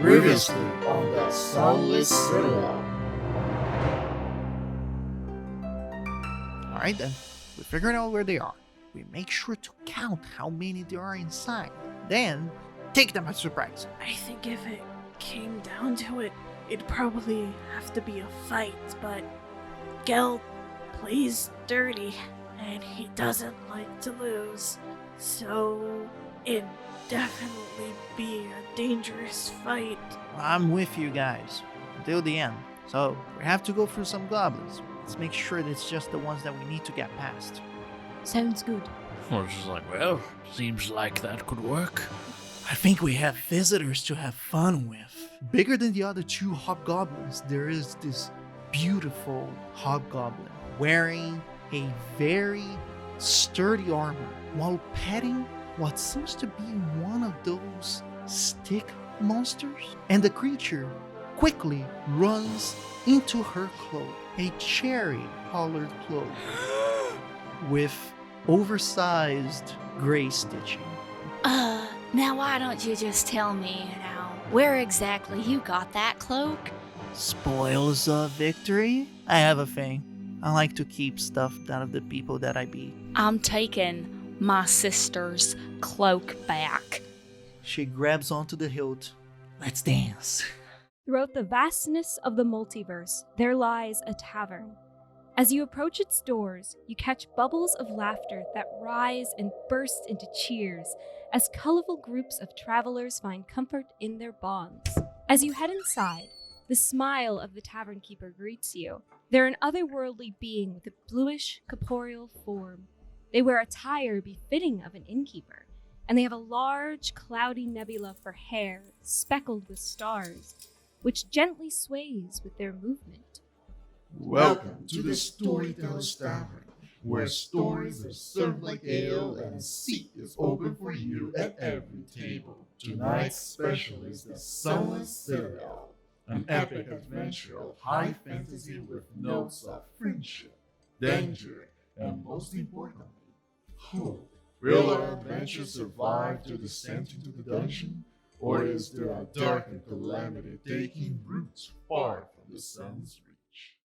Previously on the Sunless Citadel. Alright then, we figured out where they are. We make sure to count how many there are inside. Then, take them by surprise. I think if it came down to it, it'd probably have to be a fight, but Geld plays dirty, and he doesn't like to lose. So, it'd definitely be a dangerous fight. I'm with you guys, until the end. So, we have to go through some goblins. Let's make sure that it's just the ones that we need to get past. Sounds good. I was just like, well, seems like that could work. I think we have visitors to have fun with. Bigger than the other two hobgoblins, there is this beautiful hobgoblin wearing a very sturdy armor while petting what seems to be one of those stick monsters. And the creature quickly runs into her cloak, a cherry-colored cloak with oversized gray stitching. Now why don't you just tell me now where exactly you got that cloak? Spoils of victory? I have a thing. I like to keep stuff out of the people that I beat. I'm taking my sister's cloak back. She grabs onto the hilt. Let's dance. Throughout the vastness of the multiverse, there lies a tavern. As you approach its doors, you catch bubbles of laughter that rise and burst into cheers as colorful groups of travelers find comfort in their bonds. As you head inside, the smile of the tavern keeper greets you. They're an otherworldly being with a bluish, corporeal form. They wear attire befitting of an innkeeper, and they have a large, cloudy nebula for hair speckled with stars, which gently sways with their movement. Welcome to the Storyteller's Tavern, where stories are served like ale and a seat is open for you at every table. Tonight's special is the Sunless Citadel, an epic adventure of high fantasy with notes of friendship, danger, and most importantly, hope. Will our adventure survive to descent into the dungeon, or is there a dark and calamity taking roots far from the sun's reach?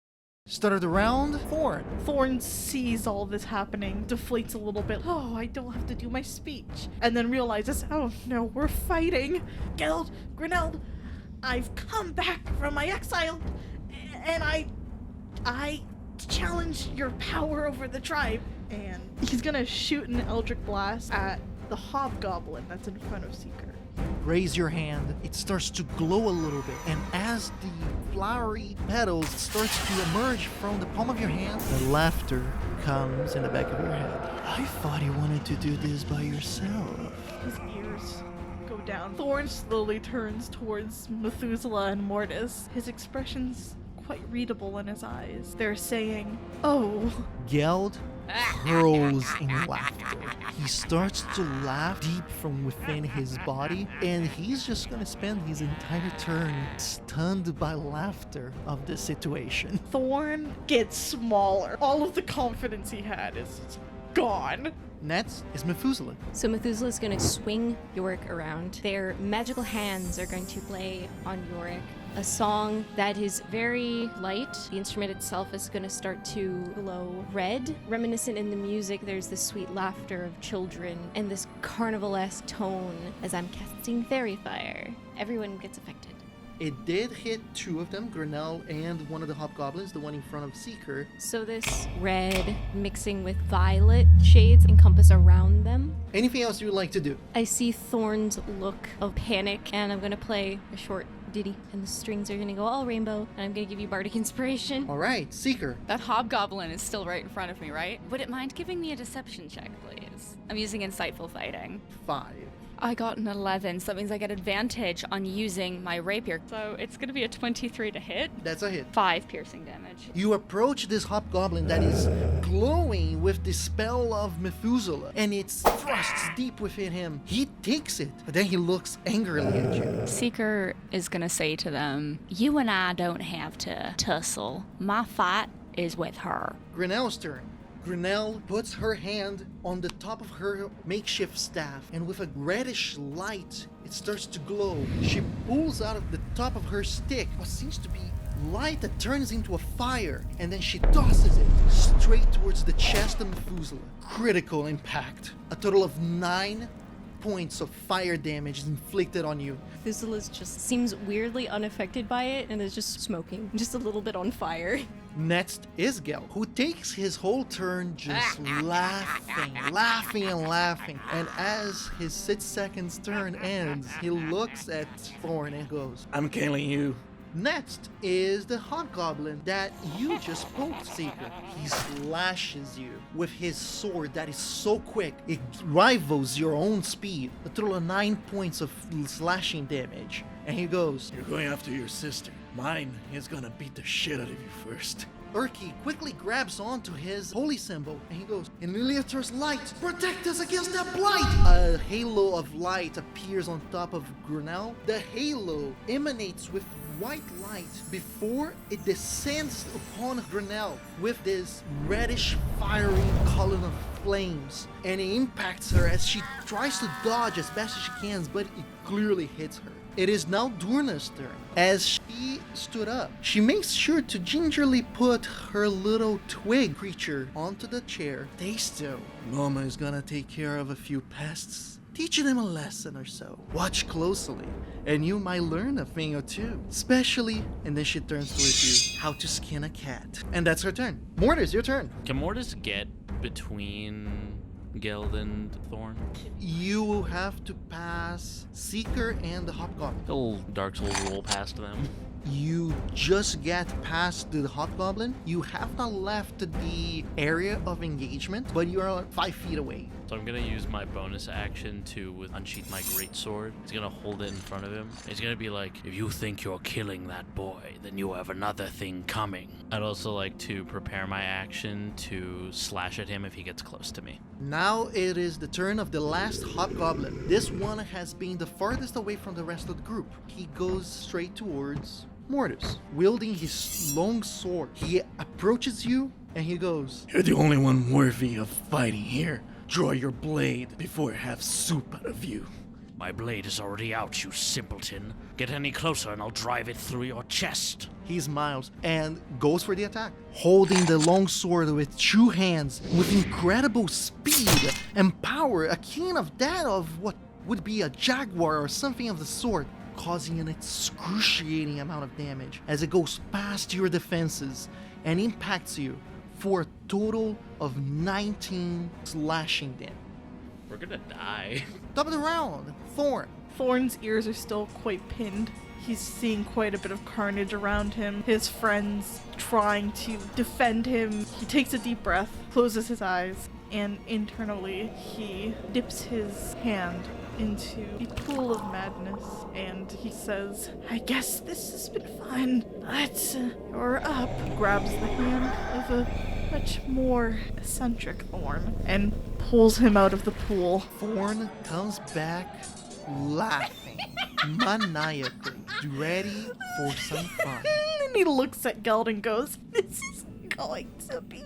Start of the round, Thorn. Thorn sees all this happening, deflates a little bit. Oh, I don't have to do my speech. And then realizes, oh no, we're fighting. Geld, Grinnell, I've come back from my exile, and I challenge your power over the tribe. And he's gonna shoot an Eldritch Blast at the Hobgoblin that's in front of Seeker. Raise your hand. It starts to glow a little bit, and as the flowery petals starts to emerge from the palm of your hand, the laughter comes in the back of your head. I thought you wanted to do this by yourself. His ears go down. Thorn slowly turns towards Methuselah and Mortis. His expression's quite readable in his eyes. They're saying, oh. Geld hurls in laughter. He starts to laugh deep from within his body, and he's just gonna spend his entire turn stunned by laughter of the situation. Thorn gets smaller. All of the confidence he had is gone. Next is Methuselah. So Methuselah's going to swing Yorick around. Their magical hands are going to play on Yorick a song that is very light. The instrument itself is going to start to glow red. Reminiscent in the music, there's the sweet laughter of children and this carnival-esque tone as I'm casting Fairy Fire. Everyone gets affected. It did hit two of them, Grinnell and one of the hobgoblins, the one in front of Seeker. So this red mixing with violet shades encompass around them. Anything else you would like to do? I see Thorn's look of panic, and I'm going to play a short ditty, and the strings are going to go all rainbow, and I'm going to give you bardic inspiration. All right, Seeker. That hobgoblin is still right in front of me, right? Would it mind giving me a deception check, please? I'm using insightful fighting. 5. I got an 11, so that means I get advantage on using my rapier. So it's going to be a 23 to hit. That's a hit. 5 piercing damage. You approach this hobgoblin that is glowing with the spell of Methuselah, and it thrusts deep within him. He takes it, but then he looks angrily at you. Seeker is going to say to them, you and I don't have to tussle. My fight is with her. Grinnell's turn. Grinnell puts her hand on the top of her makeshift staff, and with a reddish light, it starts to glow. She pulls out of the top of her stick what seems to be light that turns into a fire, and then she tosses it straight towards the chest of Methuselah. Critical impact. A total of 9 points of fire damage is inflicted on you. Methuselah just seems weirdly unaffected by it and is just smoking, just a little bit on fire. Next is Gel, who takes his whole turn just laughing. And as his 6 seconds turn ends, he looks at Thorn and goes, "I'm killing you." Next is the Hobgoblin that you just poked, Seeker. He slashes you with his sword that is so quick, it rivals your own speed. A total of 9 points of slashing damage. And he goes, "You're going after your sister. Mine is gonna beat the shit out of you first." Urki quickly grabs onto his holy symbol and he goes, "In Iliator's light, protect us against that blight!" A halo of light appears on top of Grinnell. The halo emanates with white light before it descends upon Grinnell with this reddish fiery column of flames, and it impacts her as she tries to dodge as best as she can, but it clearly hits her. It is now Durna's turn. As she stood up, she makes sure to gingerly put her little twig creature onto the chair. Stay still. Mama is gonna take care of a few pests, teaching them a lesson or so. Watch closely, and you might learn a thing or two. Especially, and then she turns towards you, how to skin a cat. And that's her turn. Mortis, your turn. Can Mortis get between Geld and Thorn? You have to pass Seeker and the Hobgoblin. He'll Dark Souls roll past them. You just get past the Hobgoblin. You have not left the area of engagement, but you are 5 feet away. So I'm gonna use my bonus action to unsheath my greatsword. He's gonna hold it in front of him. He's gonna be like, "If you think you're killing that boy, then you have another thing coming." I'd also like to prepare my action to slash at him if he gets close to me. Now it is the turn of the last Hobgoblin. This one has been the farthest away from the rest of the group. He goes straight towards Mortis, wielding his long sword. He approaches you and he goes, "You're the only one worthy of fighting here. Draw your blade before I have soup out of you." My blade is already out, you simpleton. Get any closer and I'll drive it through your chest. He smiles and goes for the attack, holding the long sword with 2 hands with incredible speed and power, akin of that of what would be a jaguar or something of the sort, causing an excruciating amount of damage as it goes past your defenses and impacts you for a total of 19 slashing damage. We're gonna die. Top of the round, Thorn. Thorn's ears are still quite pinned. He's seeing quite a bit of carnage around him. His friends trying to defend him. He takes a deep breath, closes his eyes, and internally he dips his hand into a pool of madness and he says, "I guess this has been fun, but you're up." Grabs the hand of a much more eccentric Thorn and pulls him out of the pool. Thorn comes back laughing maniacally, ready for some fun. And he looks at Geld and goes, "This is going to be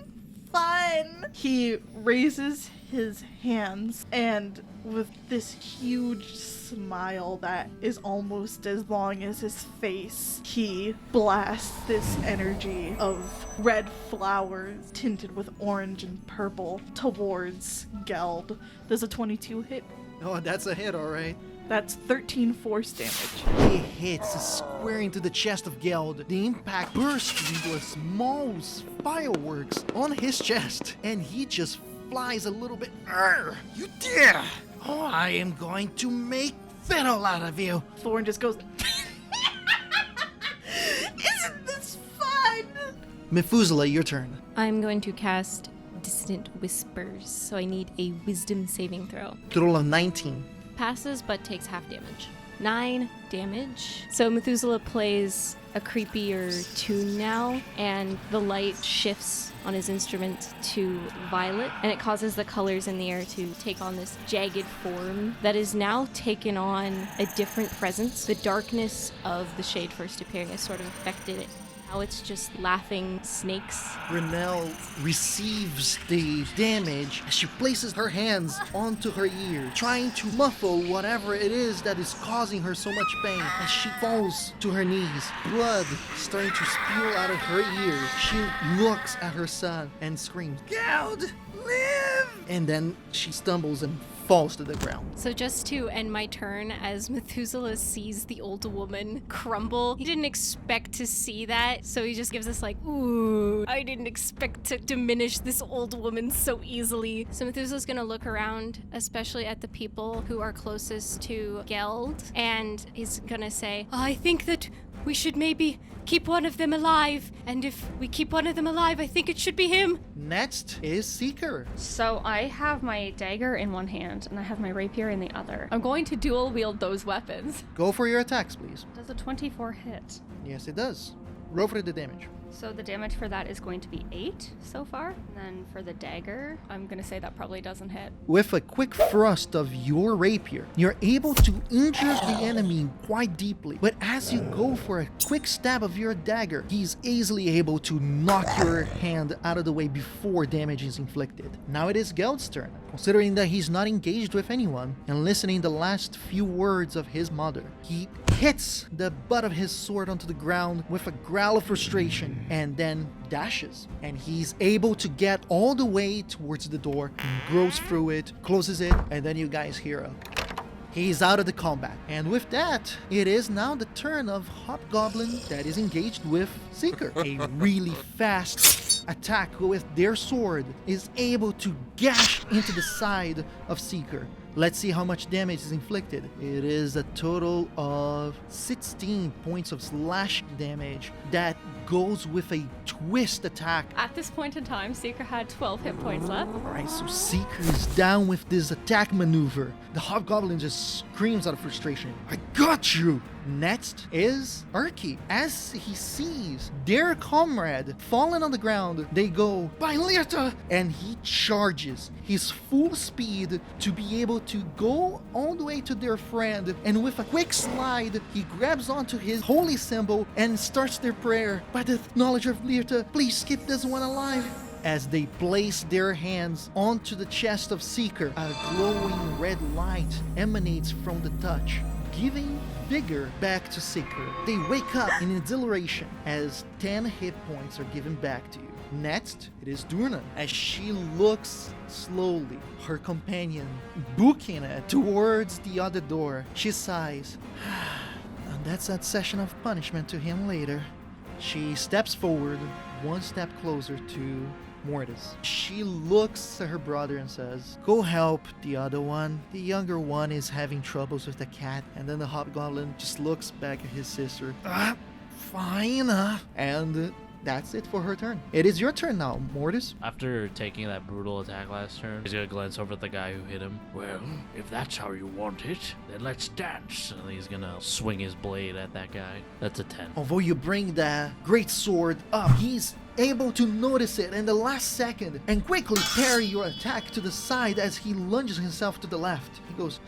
fun." He raises his hands and with this huge smile that is almost as long as his face, he blasts this energy of red flowers tinted with orange and purple towards Geld. Does a 22 hit? Oh, that's a hit, all right. That's 13 force damage. He hits square into the chest of Geld. The impact bursts into a small fireworks on his chest, and he just flies a little bit. "Arr, you dare! Oh, I am going to make fiddle out of you." Thorn just goes, "Isn't this fun?" Methuselah, your turn. I'm going to cast Distant Whispers, so I need a Wisdom saving throw. Total of 19. Passes, but takes half damage. 9 damage. So Methuselah plays a creepier tune now, and the light shifts on his instrument to violet, and it causes the colors in the air to take on this jagged form that is now taken on a different presence. The darkness of the shade first appearing has sort of affected it Now it's just laughing snakes. Grinnell receives the damage as she places her hands onto her ear, trying to muffle whatever it is that is causing her so much pain. As she falls to her knees, blood starting to spew out of her ears, she looks at her son and screams, "Geld, live!" And then she stumbles and falls to the ground. So just to end my turn, as Methuselah sees the old woman crumble, he didn't expect to see that, so he just gives us like, ooh, I didn't expect to diminish this old woman so easily. So Methuselah's gonna look around, especially at the people who are closest to Geld, and he's gonna say, I think that we should maybe keep one of them alive, and if we keep one of them alive, I think it should be him. Next is Seeker. So I have my dagger in one hand and I have my rapier in the other. I'm going to dual wield those weapons. Go for your attacks, please. Does a 24 hit? Yes, it does. Roll for the damage. So the damage for that is going to be 8 so far. And then for the dagger, I'm going to say that probably doesn't hit. With a quick thrust of your rapier, you're able to injure the enemy quite deeply. But as you go for a quick stab of your dagger, he's easily able to knock your hand out of the way before damage is inflicted. Now it is Geld's turn. Considering that he's not engaged with anyone and listening the last few words of his mother, he hits the butt of his sword onto the ground with a growl of frustration and then dashes. And he's able to get all the way towards the door and grows through it, closes it, and then you guys hear a... He's out of the combat. And with that, it is now the turn of Hobgoblin that is engaged with Seeker. A really fast attack with their sword is able to gash into the side of Seeker. Let's see how much damage is inflicted. It is a total of 16 points of slash damage that goes with a twist attack. At this point in time, Seeker had 12 hit points left. Alright, so Seeker is down with this attack maneuver. The Hobgoblin just screams out of frustration. I got you! Next is Urki. As he sees their comrade fallen on the ground, they go, "By Lirta!" And he charges his full speed to be able to go all the way to their friend. And with a quick slide, he grabs onto his holy symbol and starts their prayer. By the knowledge of Lirta, please keep this one alive. As they place their hands onto the chest of Seeker, a glowing red light emanates from the touch, giving vigor back to Seeker. They wake up in exhilaration as 10 hit points are given back to you. Next, it is Durnan. As she looks slowly, her companion booking it towards the other door, she sighs. And that's that session of punishment to him later. She steps forward, one step closer to Mortis. She looks at her brother and says, "Go help the other one. The younger one is having troubles with the cat." And then the Hobgoblin just looks back at his sister. Fine. And that's it for her turn. It is your turn now, Mortis. After taking that brutal attack last turn, he's gonna glance over at the guy who hit him. Well, if that's how you want it, then let's dance. And he's gonna swing his blade at that guy. That's a 10. Although you bring the great sword up, he's able to notice it in the last second and quickly parry your attack to the side as he lunges himself to the left. He goes,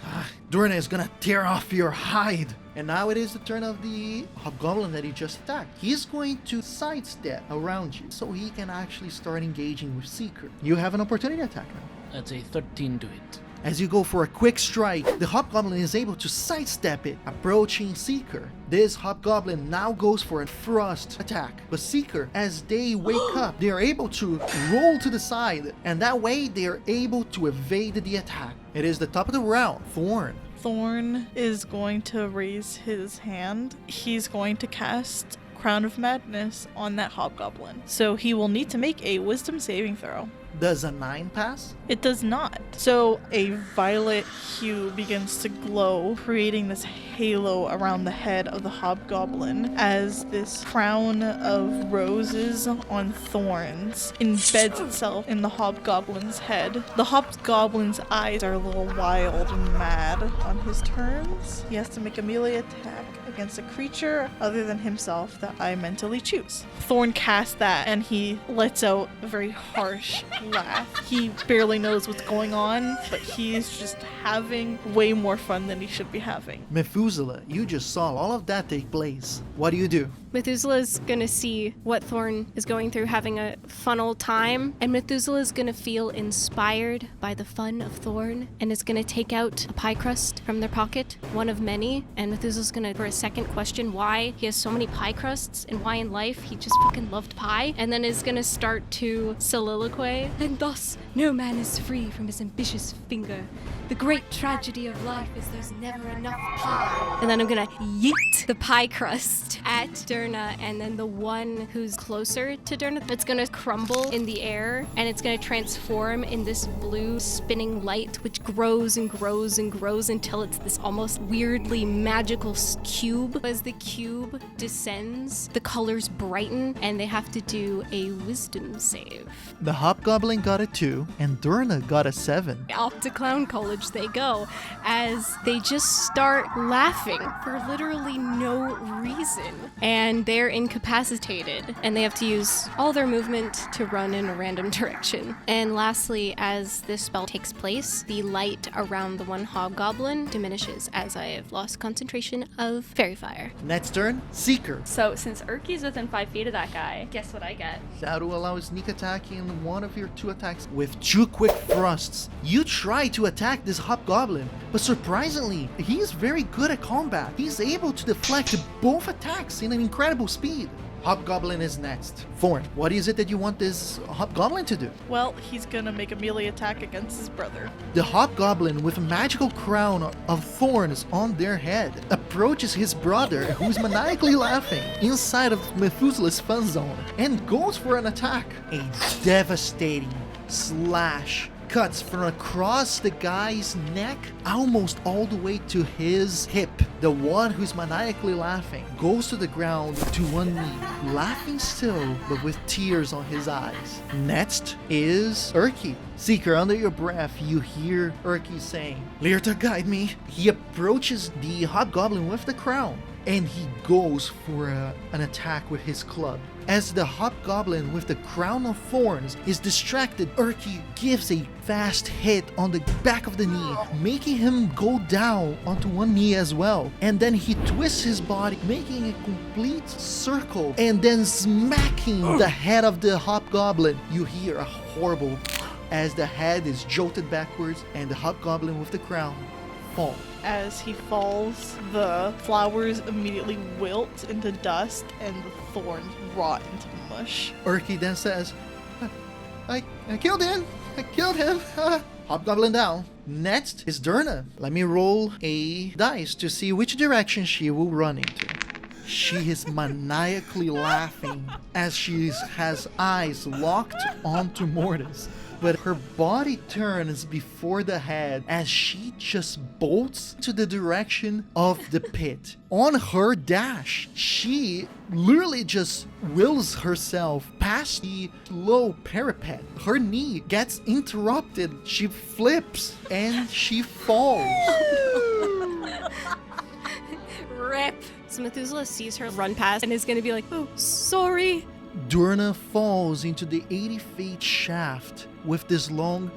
Durna is gonna tear off your hide. And now it is the turn of the Hobgoblin that he just attacked. He's going to sidestep around you so he can actually start engaging with Seeker. You have an opportunity attack now. That's a 13 to hit. As you go for a quick strike, the Hobgoblin is able to sidestep it, approaching Seeker. This Hobgoblin now goes for a thrust attack. But Seeker, as they wake up, they are able to roll to the side, and that way they are able to evade the attack. It is the top of the round. Thorn. Thorn is going to raise his hand. He's going to cast Crown of Madness on that Hobgoblin. So he will need to make a wisdom saving throw. Does a 9 pass? It does not. So a violet hue begins to glow, creating this halo around the head of the Hobgoblin as this crown of roses on thorns embeds itself in the Hobgoblin's head. The Hobgoblin's eyes are a little wild and mad. On his turns, he has to make a melee attack against a creature other than himself that I mentally choose. Thorn casts that and he lets out a very harsh laugh. He barely knows what's going on, but he's just having way more fun than he should be having. Methuselah, you just saw all of that take place. What do you do? Methuselah's gonna see what Thorn is going through, having a fun old time, and Methuselah's gonna feel inspired by the fun of Thorn, and is gonna take out a pie crust from their pocket, one of many, and Methuselah's gonna, for a second, question why he has so many pie crusts, and why in life he just fucking loved pie, and then is gonna start to soliloquy, and thus no man is free from his ambitious finger. The great tragedy of life is there's never enough pie. And then I'm gonna yeet the pie crust at Durna, and then the one who's closer to Durna, it's gonna crumble in the air, and it's gonna transform in this blue spinning light, which grows and grows and grows until it's this almost weirdly magical cube. As the cube descends, the colors brighten, and they have to do a wisdom save. The Hobgoblin got a 2, and Durna got a 7. Off to clown college they go, as they just start laughing for literally no reason, and they're incapacitated, and they have to use all their movement to run in a random direction. And lastly, as this spell takes place, the light around the one hobgoblin diminishes as I have lost concentration of fairy fire. Next turn, Seeker. So since Urki's within 5 feet of that guy, guess what I get? Shadow allows sneak attack in one of your 2 attacks with 2 quick thrusts. You try to attack this hobgoblin, but surprisingly, he is very good at combat. He's able to deflect both attacks in an incredible speed. Hobgoblin is next. Thorn, what is it that you want this hobgoblin to do? Well, he's gonna make a melee attack against his brother. The hobgoblin, with a magical crown of thorns on their head, approaches his brother, who's maniacally laughing inside of Methuselah's fun zone, and goes for an attack. A devastating slash cuts from across the guy's neck almost all the way to his hip. The one who's maniacally laughing goes to the ground to one knee, laughing still, but with tears on his eyes. Next is Urki. Seeker, under your breath, you hear Urki saying, "Learta, guide me." He approaches the hobgoblin with the crown, and he goes for an attack with his club. As the hobgoblin with the crown of thorns is distracted, Urki gives a fast hit on the back of the knee, making him go down onto one knee as well. And then he twists his body, making a complete circle, and then smacking the head of the hobgoblin. You hear a horrible as the head is jolted backwards, and the hobgoblin with the crown falls. As he falls, the flowers immediately wilt into dust and the thorns rot into mush. Urki then says, I killed him! I killed him! Hobgoblin down. Next is Durna. Let me roll a dice to see which direction she will run into. She is maniacally laughing as she has eyes locked onto Mortis. But her body turns before the head as she just bolts to the direction of the pit. On her dash, she literally just wills herself past the low parapet. Her knee gets interrupted. She flips and she falls. Rip. So Methuselah sees her run past and is gonna be like, "Oh, sorry." Durna falls into the 80 feet shaft with this long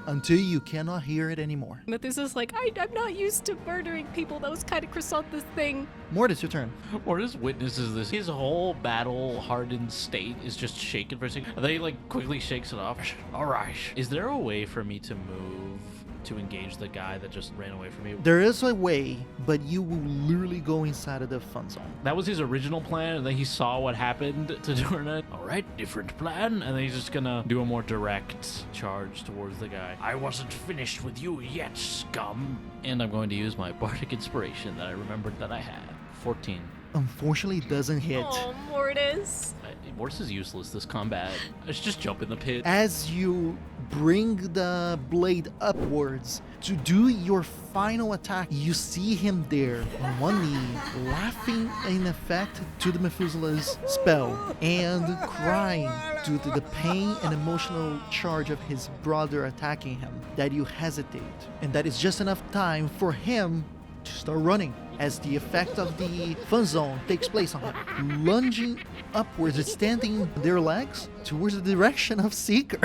until you cannot hear it anymore. Methuselah's like, I'm not used to murdering people. Those kind of croissant this thing. Mortis, your turn. Mortis witnesses this. His whole battle-hardened state is just shaken for a second. And then he, quickly shakes it off. All right. Is there a way for me to move to engage the guy that just ran away from me? There is a way, but you will literally go inside of the fun zone. That was his original plan, and then he saw what happened to Durna. All right, different plan. And then he's just gonna do a more direct charge towards the guy. I wasn't finished with you yet, scum. And I'm going to use my bardic inspiration that I remembered that I had. 14. Unfortunately, it doesn't hit. Oh, Mortis. Mortis is useless this combat. I should just jump in the pit. As you bring the blade upwards to do your final attack, you see him there on one knee, laughing in effect to the Methuselah's spell and crying due to the pain and emotional charge of his brother attacking him, that you hesitate. And that is just enough time for him to start running as the effect of the fun zone takes place on him. Lunging upwards, extending their legs towards the direction of Seeker.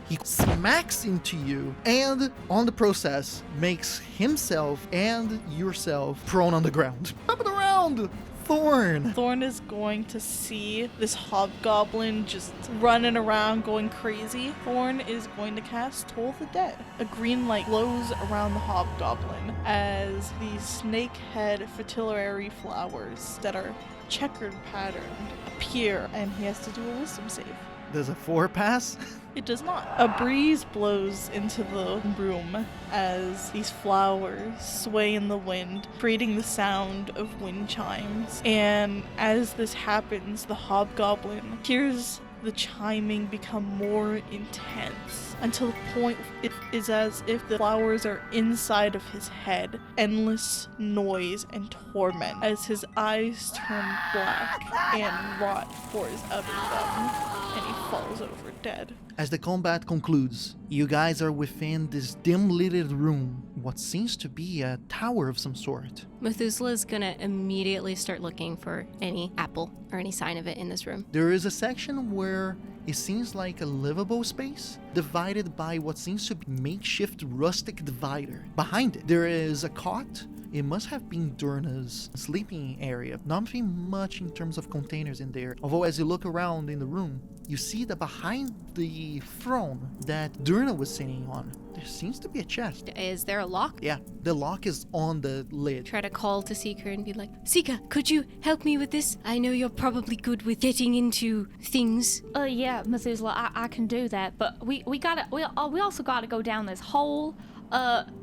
He smacks into you and, on the process, makes himself and yourself prone on the ground. Up and around! Thorn! Thorn is going to see this hobgoblin just running around going crazy. Thorn is going to cast Toll the Dead. A green light glows around the hobgoblin as these snake head fritillary flowers that are checkered patterned appear, and he has to do a wisdom save. Does a 4 pass? It does not. A breeze blows into the room as these flowers sway in the wind, creating the sound of wind chimes. And as this happens, the hobgoblin hears the chiming become more intense until the point it is as if the flowers are inside of his head. Endless noise and torment as his eyes turn black and rot pours out of them, and he falls over dead. As the combat concludes, you guys are within this dim-lighted room, what seems to be a tower of some sort. Methuselah's gonna immediately start looking for any apple or any sign of it in this room. There is a section where it seems like a livable space, divided by what seems to be makeshift rustic divider. Behind it, there is a cot. It must have been Durna's sleeping area. Nothing much in terms of containers in there. Although as you look around in the room, you see that behind the throne that Durna was sitting on, there seems to be a chest. Is there a lock? Yeah, the lock is on the lid. Try to call to Seeker and be like, Seeker, could you help me with this? I know you're probably good with getting into things. Yeah, Methuselah, I can do that, but we also gotta go down this hole.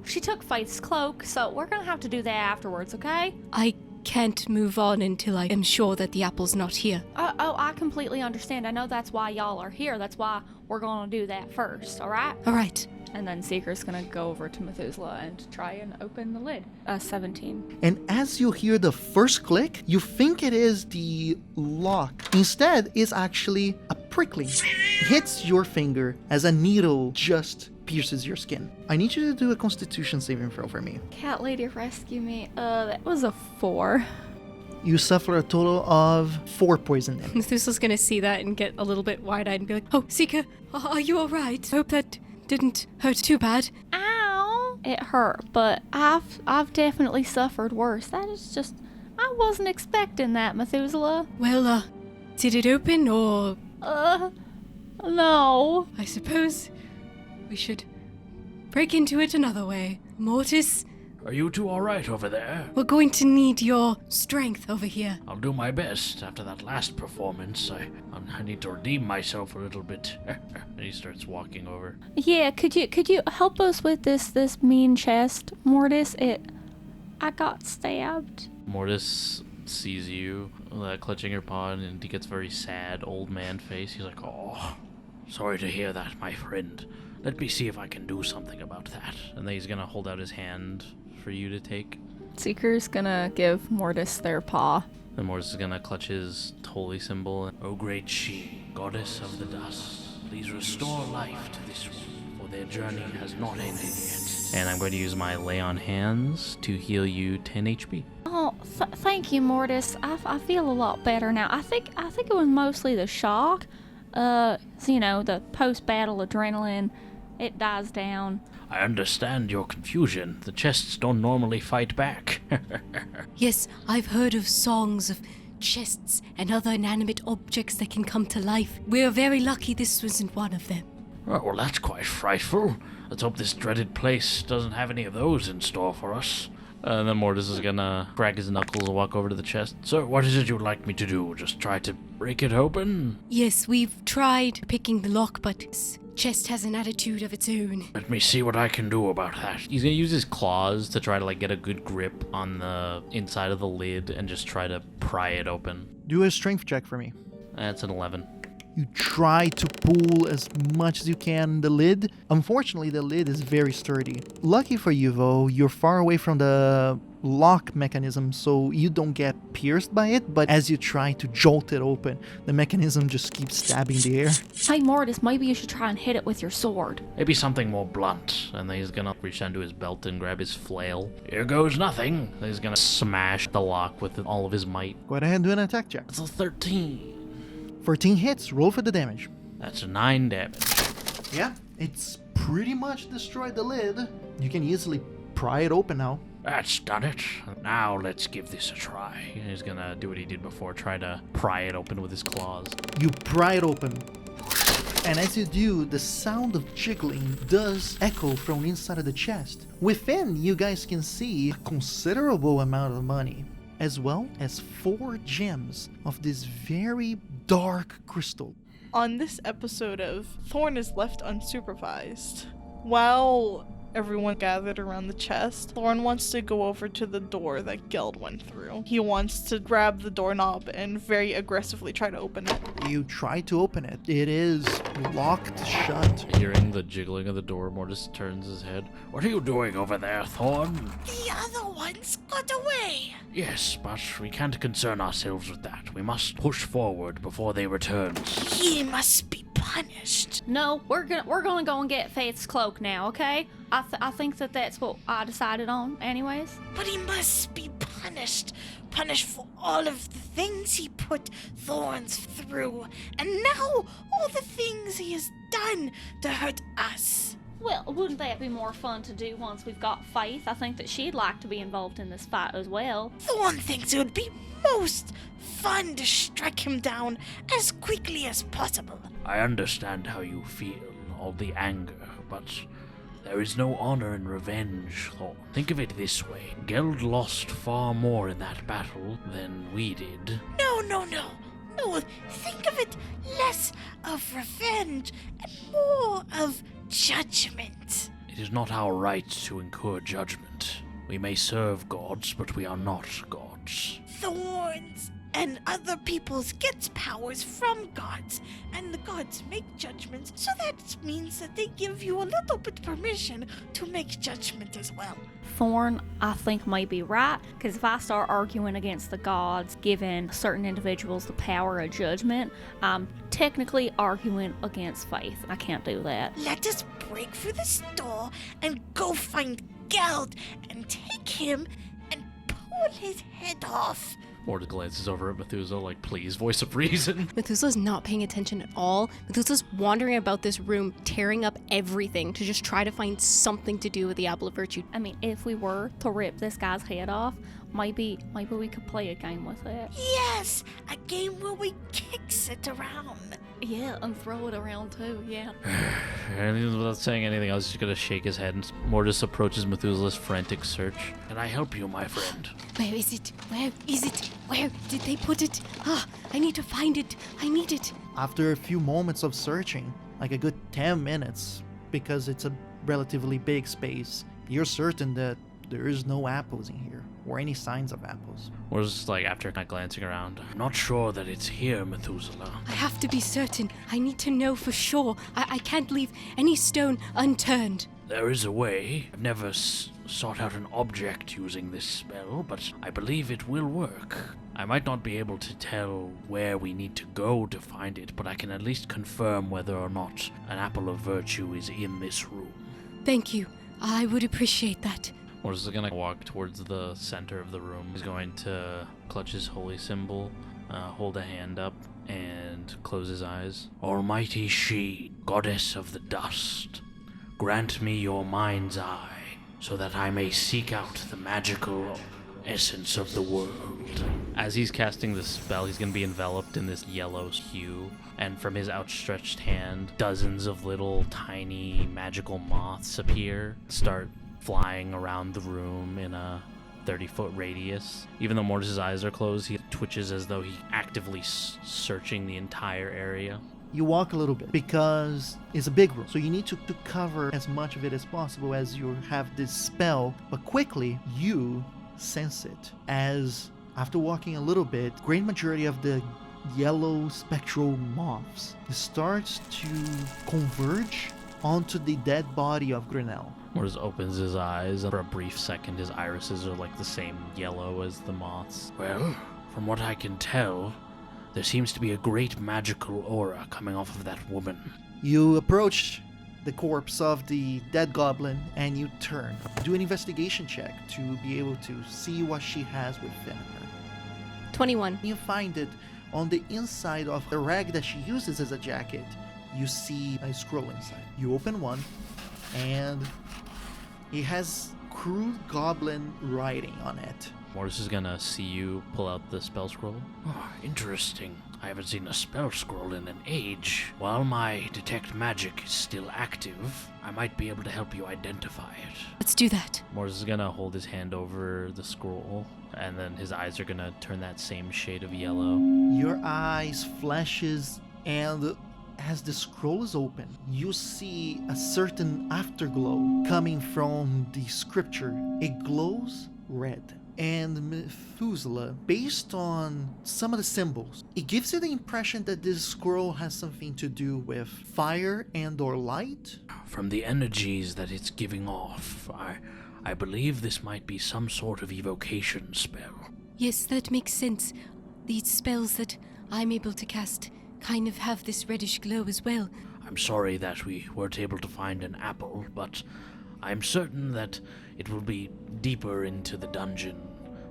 She took Faith's cloak, so we're gonna have to do that afterwards, okay? I can't move on until I am sure that the apple's not here. I completely understand. I know that's why y'all are here. That's why we're gonna do that first, alright? All right. And then Seeker's gonna go over to Methuselah and try and open the lid. 17. And as you hear the first click, you think it is the lock. Instead, it's actually a prickling. It hits your finger as a needle just pierces your skin. I need you to do a constitution saving throw for me. Cat lady, rescue me. That was a 4. You suffer a total of 4 poison damage. Methuselah's gonna see that and get a little bit wide-eyed and be like, oh, Seeker, are you all right? I hope that didn't hurt too bad. Ow! It hurt, but I've definitely suffered worse. That is just, I wasn't expecting that, Methuselah. Well, did it open or? No. I suppose we should break into it another way. Mortis, Are you two alright over there? we're going to need your strength over here. I'll do my best. After that last performance, I need to redeem myself a little bit. And he starts walking over. Yeah, could you help us with this mean chest, Mortis? I got stabbed. Mortis sees you, clutching her paw, and he gets very sad, old man face. He's like, oh, sorry to hear that, my friend. Let me see if I can do something about that. And then he's gonna hold out his hand for you to take. Seeker's gonna give Mortis their paw. Then Mortis is gonna clutch his holy symbol. O great she, goddess of the dust, please restore life to this one, for their journey has not ended yet. And I'm going to use my lay on hands to heal you 10 HP. Oh, thank you, Mortis. I feel a lot better now. I think it was mostly the shock. The post-battle adrenaline. It dies down. I understand your confusion. The chests don't normally fight back. Yes, I've heard of songs of chests and other inanimate objects that can come to life. We're very lucky this wasn't one of them. Oh, well, that's quite frightful. Let's hope this dreaded place doesn't have any of those in store for us. And then Mortis is gonna crack his knuckles and walk over to the chest. So, what is it you'd like me to do? Just try to break it open? Yes, we've tried picking the lock, but this chest has an attitude of its own. Let me see what I can do about that. He's gonna use his claws to try to, get a good grip on the inside of the lid and just try to pry it open. Do a strength check for me. That's an 11. You try to pull as much as you can the lid. Unfortunately, the lid is very sturdy. Lucky for you, though, you're far away from the lock mechanism, so you don't get pierced by it, but as you try to jolt it open, the mechanism just keeps stabbing the air. Hey, Mortis, maybe you should try and hit it with your sword. Maybe something more blunt. And then he's gonna reach into his belt and grab his flail. Here goes nothing. Then he's gonna smash the lock with all of his might. Go ahead and do an attack check. That's a 13. 14 hits, roll for the damage. That's 9 damage. Yeah, It's pretty much destroyed the lid. You can easily pry it open now. That's done it. Now let's give this a try. He's gonna do what he did before, try to pry it open with his claws. You pry it open. And as you do, the sound of jiggling does echo from inside of the chest. Within, you guys can see a considerable amount of money, as well as 4 gems of this very dark crystal. On this episode of Thorn is left unsupervised. While everyone gathered around the chest, Thorn wants to go over to the door that Geld went through. He wants to grab the doorknob and very aggressively try to open it. You try to open it. It is locked shut. Hearing the jiggling of the door, Mortis turns his head. What are you doing over there, Thorn? The other ones got away. Yes, but we can't concern ourselves with that. We must push forward before they return. He must be punished. No, we're gonna go and get Faith's cloak now, okay? I think that's what I decided on, anyways. But he must be punished. Punished for all of the things he put Thorns through. And now, all the things he has done to hurt us. Well, wouldn't that be more fun to do once we've got Faith? I think that she'd like to be involved in this fight as well. Thorn thinks it would be most fun to strike him down as quickly as possible. I understand how you feel, all the anger, but there is no honor in revenge, Thorn. Think of it this way. Geld lost far more in that battle than we did. No. No, think of it less of revenge and more of judgment. It is not our right to incur judgment. We may serve gods, but we are not gods. Thorns and other peoples get powers from gods, and the gods make judgments, so that means that they give you a little bit permission to make judgment as well. Thorn, I think, might be right, because if I start arguing against the gods, giving certain individuals the power of judgment, I'm technically arguing against Faith. I can't do that. Let us break through this door and go find Geld and take him and pull his head off. Mortis glances over at Methuselah like, please, voice of reason. Methuselah's not paying attention at all. Methuselah's wandering about this room, tearing up everything to just try to find something to do with the Apple of Virtue. I mean, if we were to rip this guy's head off, maybe we could play a game with it. Yes, a game where we kicks it around. Yeah, and throw it around too, yeah. And without saying anything else, he's gonna shake his head, and Mortis approaches Methuselah's frantic search. Can I help you, my friend? Where is it? Where is it? Where did they put it? I need to find it. I need it. After a few moments of searching, like a good 10 minutes, because it's a relatively big space, you're certain that there is no apples in here, or any signs of apples. Mortis, like, after kind of glancing around, I'm not sure that it's here, Methuselah. I have to be certain. I need to know for sure. I can't leave any stone unturned. There is a way. I've never sought out an object using this spell, but I believe it will work. I might not be able to tell where we need to go to find it, but I can at least confirm whether or not an apple of virtue is in this room. Thank you. I would appreciate that. Mortis is gonna walk towards the center of the room. He's going to clutch his holy symbol, hold a hand up, and close his eyes. Almighty she, goddess of the dust, grant me your mind's eye, so that I may seek out the magical essence of the world. As he's casting this spell, he's gonna be enveloped in this yellow hue, and from his outstretched hand, dozens of little tiny magical moths appear, start flying around the room in a 30-foot radius. Even though Mortis' eyes are closed, he twitches as though he's actively searching the entire area. You walk a little bit because it's a big room, so you need to cover as much of it as possible as you have this spell, but quickly you sense it as, after walking a little bit, great majority of the yellow spectral moths starts to converge onto the dead body of Grinnell. Mortis opens his eyes, and for a brief second his irises are like the same yellow as the moths. Well, from what I can tell, there seems to be a great magical aura coming off of that woman. You approach the corpse of the dead goblin and you turn. Do an investigation check to be able to see what she has within her. 21. You find it on the inside of the rag that she uses as a jacket. you see a scroll inside. You open one, and it has crude goblin writing on it. Mortis is gonna see you pull out the spell scroll. Oh, interesting. I haven't seen a spell scroll in an age. While my detect magic is still active, I might be able to help you identify it. Let's do that. Mortis is gonna hold his hand over the scroll, and then his eyes are gonna turn that same shade of yellow. Your eyes flashes, and as the scroll is open, you see a certain afterglow coming from the scripture. It glows red. And Methuselah, based on some of the symbols, it gives you the impression that this scroll has something to do with fire and or light. From the energies that it's giving off, I believe this might be some sort of evocation spell. Yes, that makes sense. These spells that I'm able to cast kind of have this reddish glow as well. I'm sorry that we weren't able to find an apple, but I'm certain that it will be deeper into the dungeon,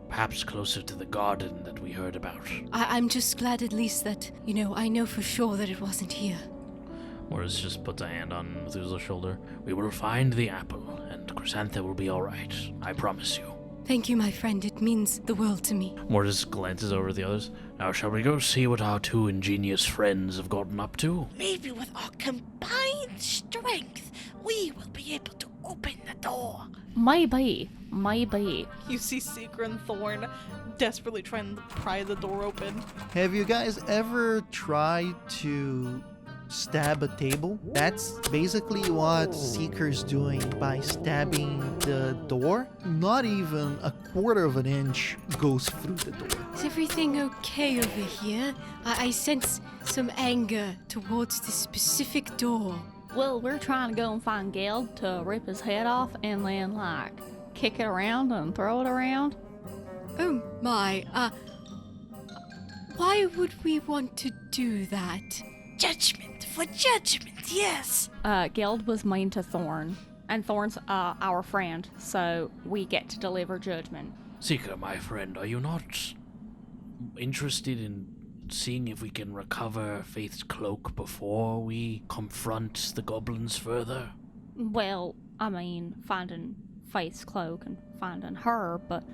perhaps closer to the garden that we heard about. I'm just glad at least that, I know for sure that it wasn't here. Mortis just puts a hand on Methuselah's shoulder. We will find the apple, and Chrysanthe will be alright. I promise you. Thank you, my friend. It means the world to me. Mortis glances over at the others. Now, shall we go see what our two ingenious friends have gotten up to? Maybe with our combined strength, we will be able to open the door. Maybe. You see Seeker and Thorn desperately trying to pry the door open. Have you guys ever tried to stab a table? That's basically what Seeker's doing by stabbing the door. Not even a quarter of an inch goes through the door. Is everything okay over here? I sense some anger towards this specific door. Well, we're trying to go and find Geld to rip his head off and then, kick it around and throw it around. Oh my, why would we want to do that? Judgment for judgment, yes. Geld was mean to Thorn, and Thorn's our friend, so we get to deliver judgment. Seeker, my friend, are you not interested in seeing if we can recover Faith's cloak before we confront the goblins further? Well, finding Faith's cloak and finding her, but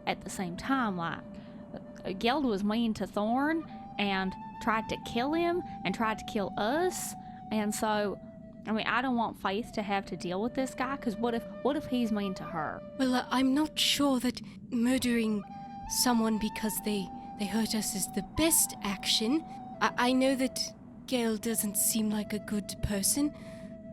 at the same time, Geld was mean to Thorn and tried to kill him and tried to kill us, and so I don't want Faith to have to deal with this guy, because what if he's mean to her? Well, I'm not sure that murdering someone because they hurt us is the best action. I know that Gale doesn't seem like a good person,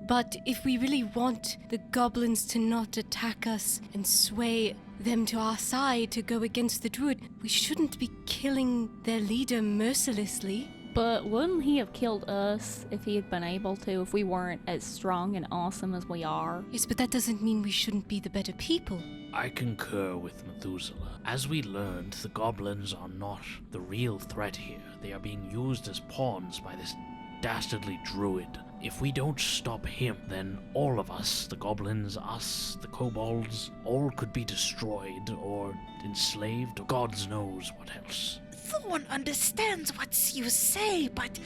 but if we really want the goblins to not attack us and sway them to our side to go against the druid, we shouldn't be killing their leader mercilessly. But wouldn't he have killed us if he had been able to, if we weren't as strong and awesome as we are? Yes, but that doesn't mean we shouldn't be the better people. I concur with Methuselah. As we learned, the goblins are not the real threat here. They are being used as pawns by this dastardly druid. If we don't stop him, then all of us, the goblins, us, the kobolds, all could be destroyed or enslaved or God knows what else. Thorn understands what you say, but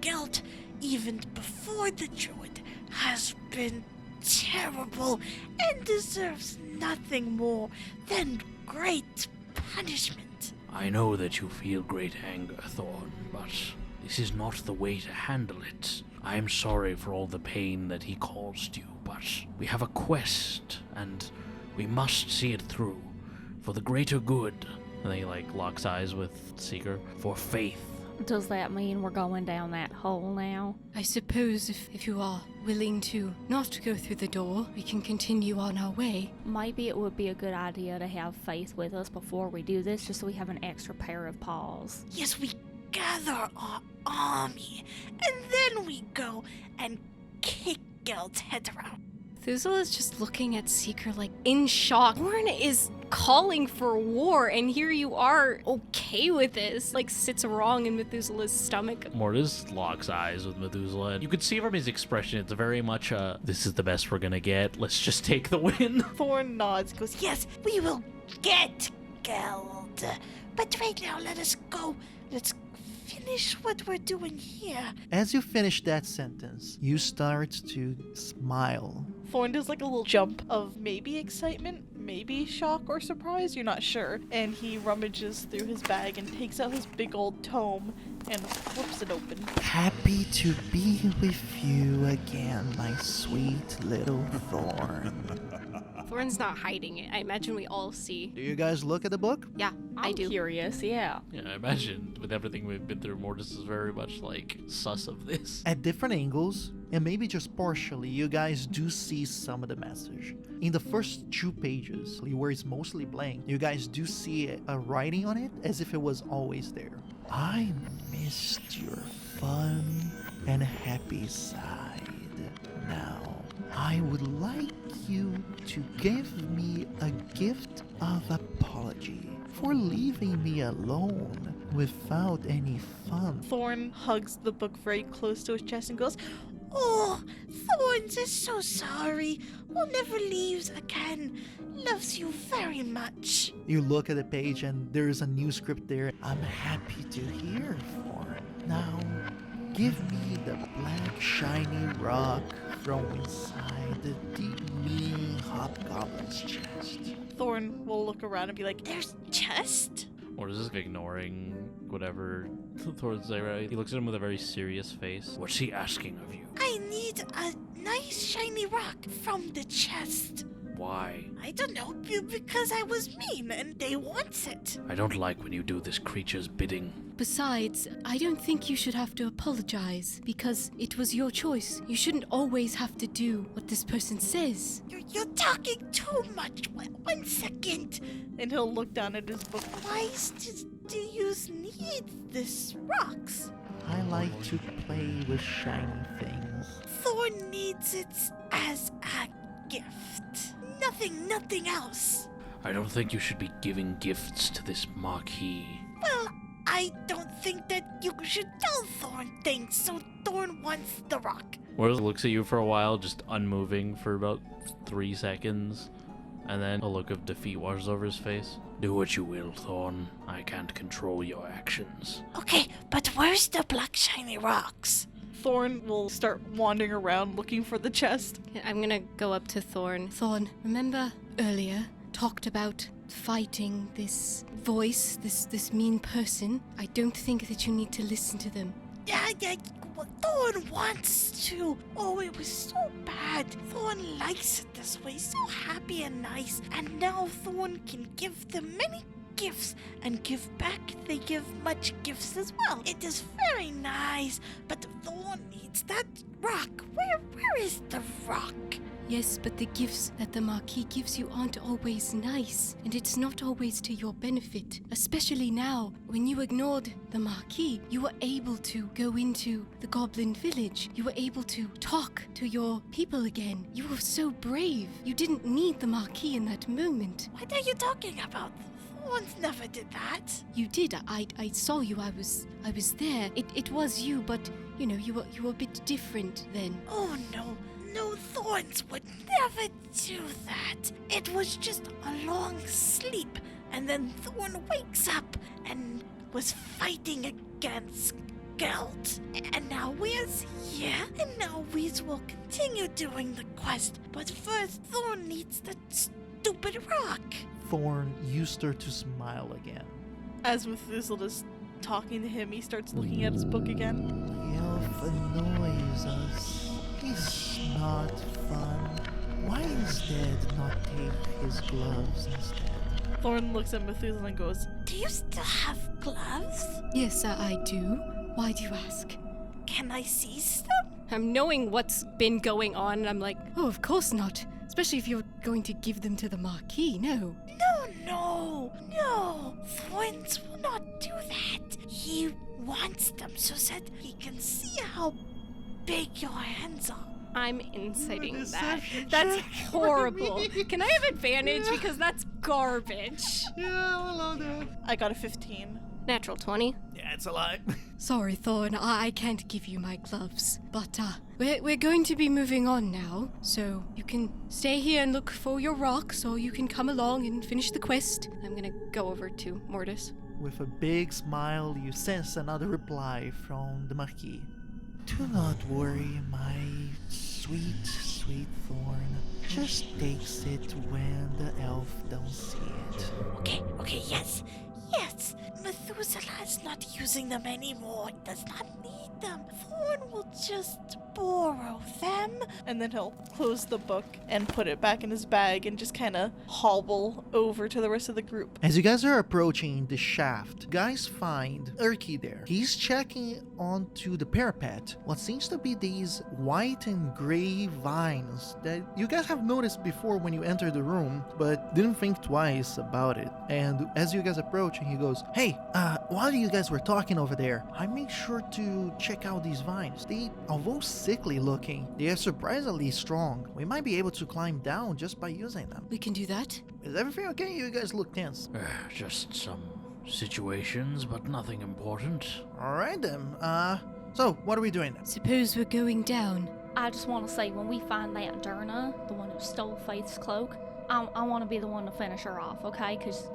Geld, even before the druid, has been terrible and deserves nothing more than great punishment. I know that you feel great anger, Thorn, but this is not the way to handle it. I am sorry for all the pain that he caused you, but we have a quest, and we must see it through, for the greater good. And he, locks eyes with Seeker. For Faith. Does that mean we're going down that hole now? I suppose if you are willing to not go through the door, we can continue on our way. Maybe it would be a good idea to have Faith with us before we do this, just so we have an extra pair of paws. Yes, we gather our army, and then we go and kick Geld's head around. Thuzel is just looking at Seeker in shock. Thorn is calling for war, and here you are okay with this. Sits wrong in Methuselah's stomach. Mortis locks eyes with Methuselah. You can see from his expression, it's very much this is the best we're gonna get. Let's just take the win. Thorn nods, goes, Yes, we will get Geld. But right now, let us go. Let's finish what we're doing here. As you finish that sentence, you start to smile. Thorn does like a little jump of maybe excitement, maybe shock or surprise, you're not sure. And he rummages through his bag and takes out his big old tome and flips it open. Happy to be with you again, my sweet little Thorn. Thorn's not hiding it. I imagine we all see. Do you guys look at the book? Yeah, I do. Curious, yeah. Yeah, I imagine with everything we've been through, Mortis is very much like sus of this. At different angles, and maybe just partially, you guys do see some of the message. In the first 2 pages, where it's mostly blank, you guys do see a writing on it as if it was always there. I missed your fun and happy side. Now, I would like you to give me a gift of apology for leaving me alone without any fun. Thorn hugs the book very close to his chest and goes, Oh, Thorns is so sorry. We'll never leave again. Loves you very much. You look at the page and there's a new script there. I'm happy to hear, Thorn. Now, give me the black shiny rock from inside the deep meaning hobgoblin's chest. Thorn will look around and be like, There's chest? Mortis is ignoring whatever Thor's saying, right? He looks at him with a very serious face. What's he asking of you? I need a nice shiny rock from the chest. Why? I don't know, because I was mean and they want it. I don't like when you do this creature's bidding. Besides, I don't think you should have to apologize, because it was your choice. You shouldn't always have to do what this person says. You're talking too much. 1 second. and he'll look down at his book. Why do you need this rocks? I like to play with shiny things. Thorn needs it as a gift. Nothing else. I don't think you should be giving gifts to this Marquis. Well, I don't think that you should tell Thorn things, so Thorn wants the rock. Mortis looks at you for a while, just unmoving for about 3 seconds, and then a look of defeat washes over his face. Do what you will, Thorn. I can't control your actions. Okay, but where's the black shiny rocks? Thorn will start wandering around looking for the chest. I'm gonna go up to Thorn. Thorn, remember earlier talked about fighting this voice, this mean person? I don't think that you need to listen to them. Yeah, well, Thorn wants to. Oh, it was so bad. Thorn likes it this way, so happy and nice. And now Thorn can give them many gifts and give back. They give much gifts as well. It is very nice, but Thorn needs that rock. Where is the rock? Yes, but the gifts that the Marquis gives you aren't always nice, and it's not always to your benefit. Especially now, when you ignored the Marquis, you were able to go into the Goblin village. You were able to talk to your people again. You were so brave. You didn't need the Marquis in that moment. What are you talking about? Thorns never did that. You did. I saw you. I was there. It was you, but you know, you were a bit different then. Oh no, Thorns would never do that. It was just a long sleep, and then Thorn wakes up and was fighting against Geld. And now We's here, and now we will continue doing the quest. But first, Thorn needs that stupid rock. Thorn, you start to smile again. As Methuselah's talking to him, he starts looking at his book again. The elf annoys us. He's not fun. Why instead not take his gloves instead? Thorn looks at Methuselah and goes, Do you still have gloves? Yes, I do. Why do you ask? Can I see some? I'm knowing what's been going on, and I'm like, Oh, of course not. Especially if you're going to give them to the Marquis, no. No. Thorns will not do that. He wants them so that he can see how big your hands are. I'm inciting that. That's horrible. Can I have advantage? Because that's garbage. Yeah, I love that. I got a 15. Natural 20. Yeah, it's a lie. Sorry, Thorn, I can't give you my gloves. But, we're going to be moving on now, so you can stay here and look for your rocks, or you can come along and finish the quest. I'm gonna go over to Mortis. with a big smile, you sense another reply from the Marquis. Do not worry, my sweet, sweet Thorn. Just takes it when the elf don't see it. Okay, yes. Methuselah is not using them anymore. He does not need them. Thorn will just borrow them. And then he'll close the book and put it back in his bag and just kind of hobble over to the rest of the group. As you guys are approaching the shaft, you guys find Urki there. He's checking onto the parapet what seems to be these white and gray vines that you guys have noticed before when you entered the room, but didn't think twice about it. And as you guys approach, he goes, "Hey, while you guys were talking over there, I made sure to check out these vines. They, although sickly looking, they are surprisingly strong. We might be able to climb down just by using them." We can do that? Is everything okay? You guys look tense. Just some situations, but nothing important. Alright then, so what are we doing then? Suppose we're going down. I just want to say, when we find that Durna, the one who stole Faith's cloak, I want to be the one to finish her off, okay? Because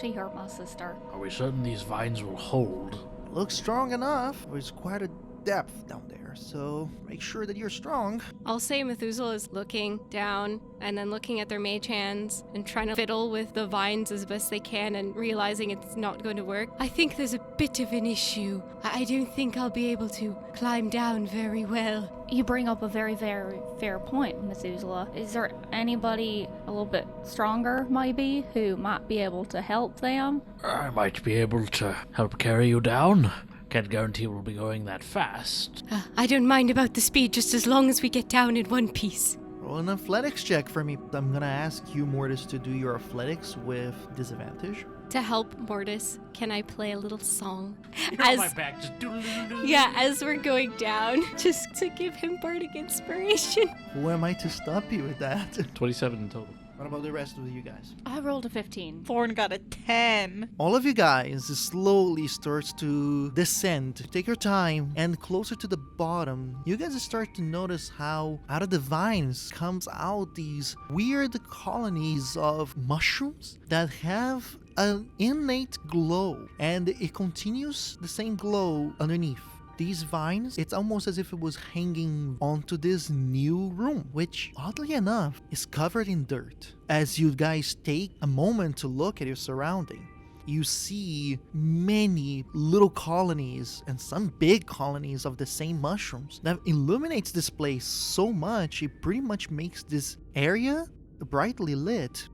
she hurt my sister. Are we certain these vines will hold? Looks strong enough. There's quite a depth down there, so make sure that you're strong. I'll say Methuselah is looking down and then looking at their mage hands and trying to fiddle with the vines as best they can and realizing it's not going to work. I think there's a bit of an issue. I don't think I'll be able to climb down very well. You bring up a very, very fair point, Methuselah. Is there anybody a little bit stronger, maybe, who might be able to help them? I might be able to help carry you down. Can't guarantee we'll be going that fast. I don't mind about the speed, just as long as we get down in one piece. Roll an athletics check for me. I'm gonna ask you, Mortis, to do your athletics with disadvantage. To help Mortis, can I play a little song? You're on my back, just doodle-doodle-doo. Yeah, as we're going down, just to give him bardic inspiration. Who am I to stop you with that? 27 in total. What about the rest of you guys? I rolled a 15. Thorn got a 10. All of you guys slowly starts to descend. Take your time, and closer to the bottom, you guys start to notice how out of the vines comes out these weird colonies of mushrooms that have an innate glow, and it continues the same glow underneath. These vines, it's almost as if it was hanging onto this new room, which, oddly enough, is covered in dirt. As you guys take a moment to look at your surrounding, you see many little colonies and some big colonies of the same mushrooms that illuminates this place so much, it pretty much makes this area brightly lit.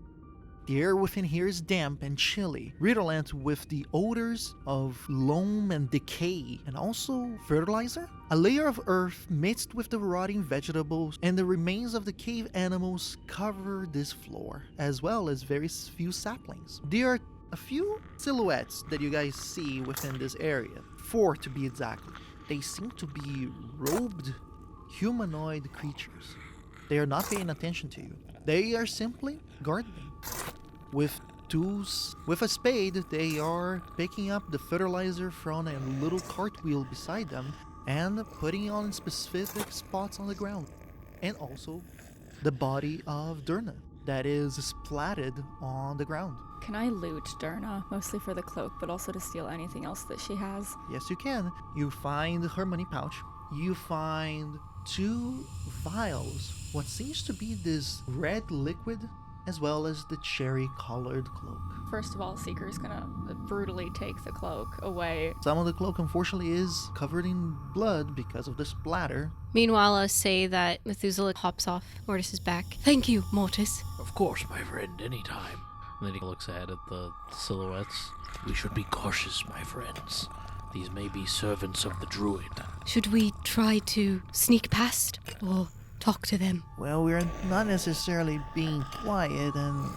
The air within here is damp and chilly, redolent with the odors of loam and decay, and also fertilizer. A layer of earth mixed with the rotting vegetables and the remains of the cave animals cover this floor, as well as very few saplings. There are a few silhouettes that you guys see within this area, 4 to be exact. They seem to be robed humanoid creatures. They are not paying attention to you. They are simply gardening. With tools, with a spade, they are picking up the fertilizer from a little cartwheel beside them and putting it on specific spots on the ground. And also the body of Durna that is splatted on the ground. Can I loot Durna, mostly for the cloak, but also to steal anything else that she has? Yes, you can. You find her money pouch. You find 2 vials, what seems to be this red liquid, as well as the cherry-colored cloak. First of all, Seeker's gonna brutally take the cloak away. Some of the cloak, unfortunately, is covered in blood because of the splatter. Meanwhile, I'll say that Methuselah hops off Mortis's back. Thank you, Mortis. Of course, my friend, anytime. And then he looks ahead at the silhouettes. We should be cautious, my friends. These may be servants of the druid. Should we try to sneak past or talk to them? Well, we're not necessarily being quiet, and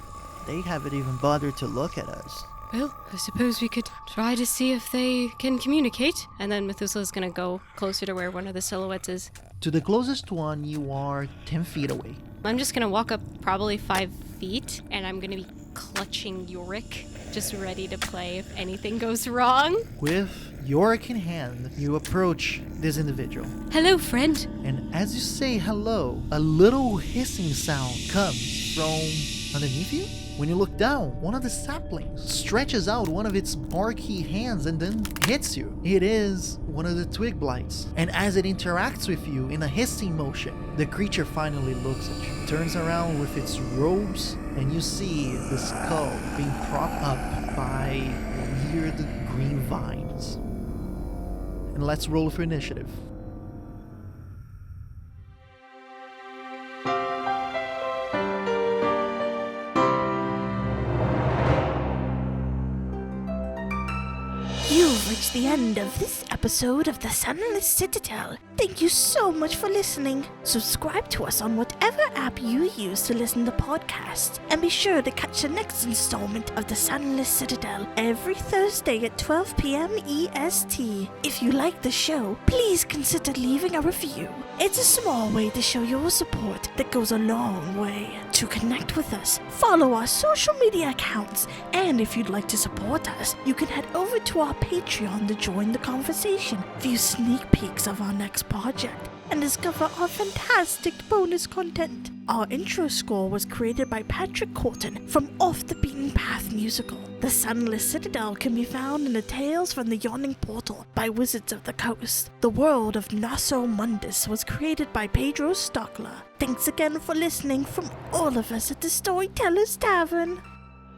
they haven't even bothered to look at us. Well, I suppose we could try to see if they can communicate. And then Methuselah's gonna go closer to where one of the silhouettes is. To the closest one, you are 10 feet away. I'm just gonna walk up probably 5 feet, and I'm gonna be clutching Yorick, just ready to play if anything goes wrong. With Yorick in hand, you approach this individual. Hello, friend. And as you say hello, a little hissing sound comes from underneath you. When you look down, one of the saplings stretches out one of its barky hands and then hits you. It is one of the twig blights. And as it interacts with you in a hissing motion, the creature finally looks at you, turns around with its robes, and you see the skull being propped up by weird green vines. And let's roll for initiative. You've reached the end of this episode of the Sunless Citadel. Thank you so much for listening. Subscribe to us on whatever app you use to listen to podcasts. And be sure to catch the next installment of the Sunless Citadel every Thursday at 12 p.m. EST. If you like the show, please consider leaving a review. It's a small way to show your support that goes a long way. To connect with us, follow our social media accounts. And if you'd like to support us, you can head over to our Patreon to join the conversation, view sneak peeks of our next project, and discover our fantastic bonus content. Our intro score was created by Patrick Corton from Off the Beaten Path musical. The Sunless Citadel can be found in the Tales from the Yawning Portal by Wizards of the Coast. The world of Nosso Mondus was created by Pedro Stockler. Thanks again for listening from all of us at the Storyteller's Tavern.